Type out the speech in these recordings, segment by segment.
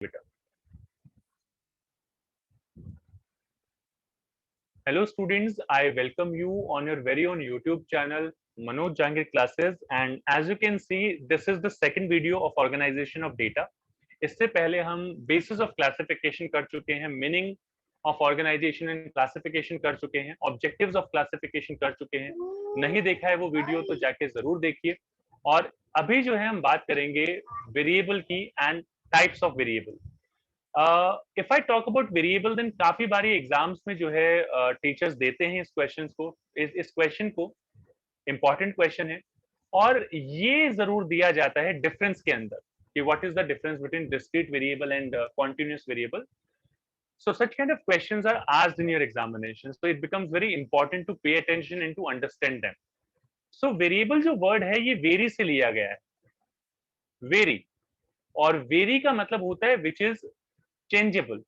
बेटा। Hello students, I welcome you on your very own YouTube channel Manoj Jangir Classes, and as you can see this is the second video of organization of data. इससे पहले हम basis of classification कर चुके हैं, meaning of organization and classification कर चुके हैं, objectives of classification कर चुके हैं. नहीं देखा है वो वीडियो तो जाके जरूर देखिए. और अभी जो है हम बात करेंगे वेरिएबल की and types of variable. If I talk about variable then काफी बारी एग्जाम्स में जो है टीचर्स देते हैं इस क्वेश्चन को, इस क्वेश्चन को. इंपॉर्टेंट क्वेश्चन है और ये जरूर दिया जाता है डिफरेंस के अंदर कि what is the difference between discrete variable and continuous variable. So such kind of questions are asked in your examinations, so it becomes very important to pay attention and to understand them. So variable जो word है ये vary से लिया गया है, vary. और vary का मतलब होता है which is changeable,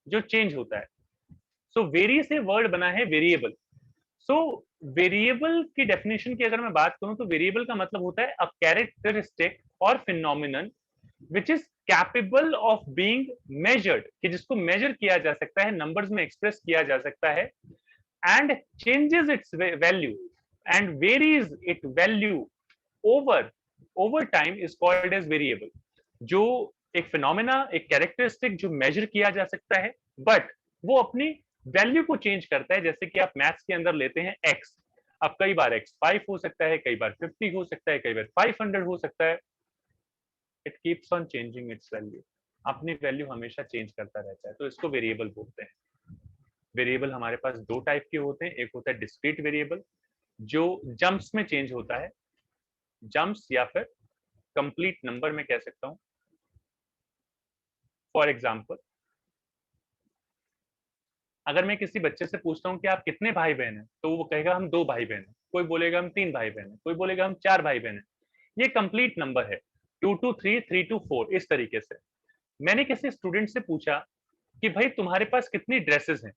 जो चेंज होता है. सो वेरी से वर्ड बना है वेरिएबल. सो वेरिएबल की डेफिनेशन की अगर मैं बात करूं तो वेरिएबल का मतलब होता है अ कैरेक्टरिस्टिक और phenomenon which is capable of being measured, कि जिसको मेजर किया जा सकता है, नंबर्स में एक्सप्रेस किया जा सकता है, and changes its value and varies it value over over time is called as variable. जो एक फिनोमेना, एक कैरेक्टरिस्टिक जो मेजर किया जा सकता है बट वो अपनी वैल्यू को चेंज करता है. जैसे कि आप मैथ्स के अंदर लेते हैं एक्स, अब कई बार एक्स 5 हो सकता है, कई बार 50 हो सकता है, कई बार 500 हो सकता है. It keeps on changing it's value, अपनी वैल्यू हमेशा चेंज करता रहता है, तो इसको वेरिएबल बोलते हैं. वेरिएबल हमारे पास दो टाइप के होते हैं. एक होता है डिस्क्रीट वेरिएबल जो जंप्स में चेंज होता है, जंप्स या फिर कंप्लीट नंबर में कह सकता हूं. फॉर एग्जाम्पल, अगर मैं किसी बच्चे से पूछता हूँ कि आप कितने भाई बहन हैं, तो वो कहेगा हम 2 भाई बहन हैं, कोई बोलेगा हम 3 भाई बहन हैं, कोई बोलेगा हम 4 भाई बहन हैं. ये कंप्लीट नंबर है, 2 to 3, 3 to 4, इस तरीके से. मैंने किसी स्टूडेंट से पूछा कि भाई तुम्हारे पास कितनी ड्रेसेस हैं,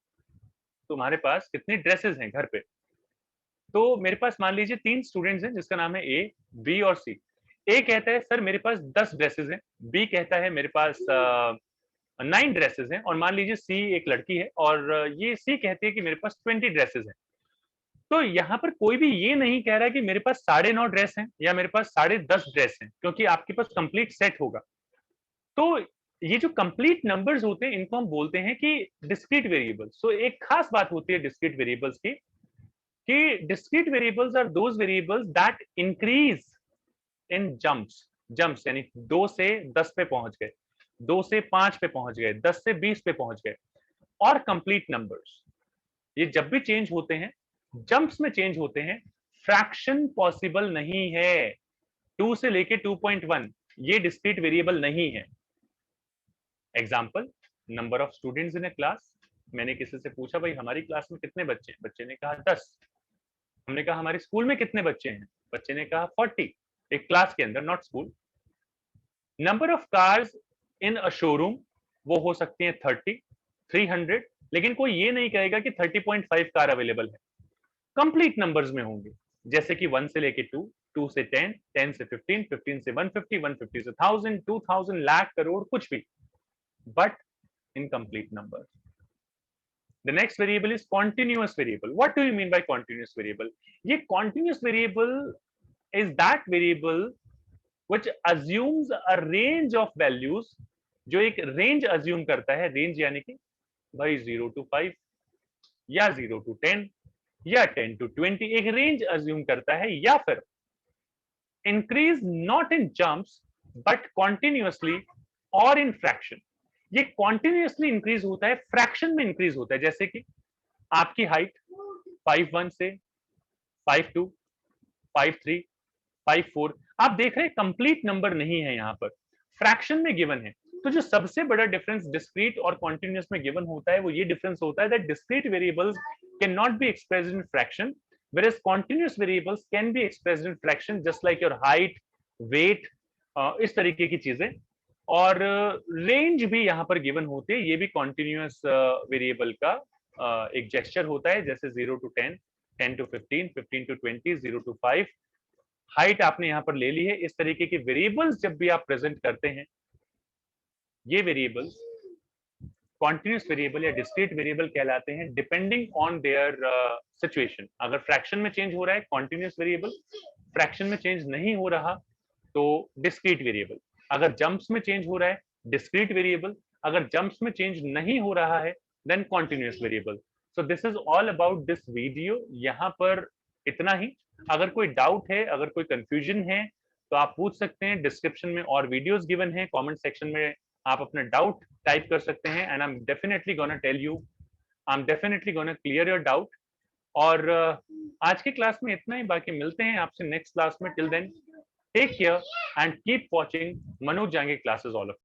तुम्हारे पास कितनी ड्रेसेस हैं घर पे. तो मेरे पास मान लीजिए 3 स्टूडेंट्स हैं जिसका नाम है ए, बी और सी. ए कहता है सर मेरे पास 10 ड्रेसेस हैं, बी कहता है मेरे पास 9 ड्रेसेस हैं, और मान लीजिए सी एक लड़की है और ये सी कहती है कि मेरे पास 20 ड्रेसेस हैं. तो यहाँ पर कोई भी ये नहीं कह रहा कि मेरे पास 9.5 ड्रेस हैं या मेरे पास 10.5 ड्रेस हैं, क्योंकि आपके पास कंप्लीट सेट होगा. तो ये जो कंप्लीट नंबर्स होते हैं इनको हम बोलते हैं कि डिस्क्रीट वेरिएबल्स. सो एक खास बात होती है डिस्क्रीट वेरिएबल्स की कि discrete variables are those variables that increase in jumps. Jumps यानी 2 से 10 पे पहुंच गए, 2 से 5 पे पहुंच गए, 10 से 20 पे पहुंच गए. और कंप्लीट नंबर्स ये जब भी चेंज होते हैं, जंप्स में चेंज होते हैं, फ्रैक्शन पॉसिबल नहीं है. 2 से लेके 2.1 ये डिस्क्रीट वेरिएबल नहीं है. Example, number of students in A class. मैंने किसी से पूछा भाई हमारी क्लास में कितने बच्चे हैं, बच्चे ने कहा 10. हमने कहा हमारे स्कूल में कितने बच्चे हैं, बच्चे ने कहा 40. एक क्लास के अंदर, not school. Number of cars in a showroom, वो हो सकती है 30, 300, लेकिन कोई ये नहीं कहेगा कि 30.5 कार अवेलेबल है. कंप्लीट नंबर्स में होंगे, जैसे कि 1 से लेके 2, 2 से 10, 10 से 15, 15 से 150, 150 से 1000, 2000, लाख, करोड़, कुछ भी, but incomplete number. The next variable is continuous variable. What do you mean by continuous variable? ये continuous variable is that variable which assumes a range of values, जो एक रेंज अज्यूम करता है. रेंज यानी कि भाई 0 to 5 या 0 to 10 या 10 to 20, एक रेंज अज्यूम करता है. या फिर increase not in jumps but continuously और इन फ्रैक्शन. ये कॉन्टिन्यूअसली इंक्रीज होता है, फ्रैक्शन में इंक्रीज होता है. जैसे कि आपकी हाइट 5'1" से 5'2", 5'3", 5'4", आप देख रहे हैं कंप्लीट नंबर नहीं है, यहाँ पर फ्रैक्शन में गिवन है. तो जो सबसे बड़ा डिफरेंस डिस्क्रीट और कॉन्टिन्यूअस में गिवन होता है वो ये डिफरेंस होता है that discrete variables can not be expressed in fraction, whereas continuous variables can be expressed in fraction, just like your height, weight, इस तरीके की चीजें. और रेंज भी यहाँ पर गिवन होती है. ये भी कॉन्टिन्यूअस वेरिएबल का एक जेस्चर होता है, जैसे 0 to 10, 10 to 15, 15 to 20, 0 to 5. Height आपने यहाँ पर ले ली है. इस तरीके के वेरिएबल्स जब भी आप प्रेजेंट करते हैं ये वेरिएबल्स कॉन्टिन्यूस वेरिएबल या डिस्क्रीट वेरिएबल कहलाते हैं डिपेंडिंग ऑन देयर सिचुएशन। अगर फ्रैक्शन में चेंज हो रहा है कॉन्टिन्यूस वेरिएबल, फ्रैक्शन में चेंज नहीं हो रहा तो डिस्क्रीट वेरिएबल, अगर जंप्स में चेंज हो रहा है डिस्क्रीट वेरिएबल, अगर जंप्स में चेंज नहीं हो रहा है then continuous variable. So this is all about this video. यहाँ पर इतना ही। अगर कोई डाउट है, अगर कोई कंफ्यूजन है तो आप पूछ सकते हैं। डिस्क्रिप्शन में और वीडियोस गिवन है, कमेंट सेक्शन में आप अपना डाउट टाइप कर सकते हैं and I am definitely gonna tell you, I am definitely gonna clear your doubt. और आज की क्लास में इतना ही, बाकी मिलते हैं आपसे नेक्स्ट क्लास में। Till then take care and keep watching Manoj Jange classes all of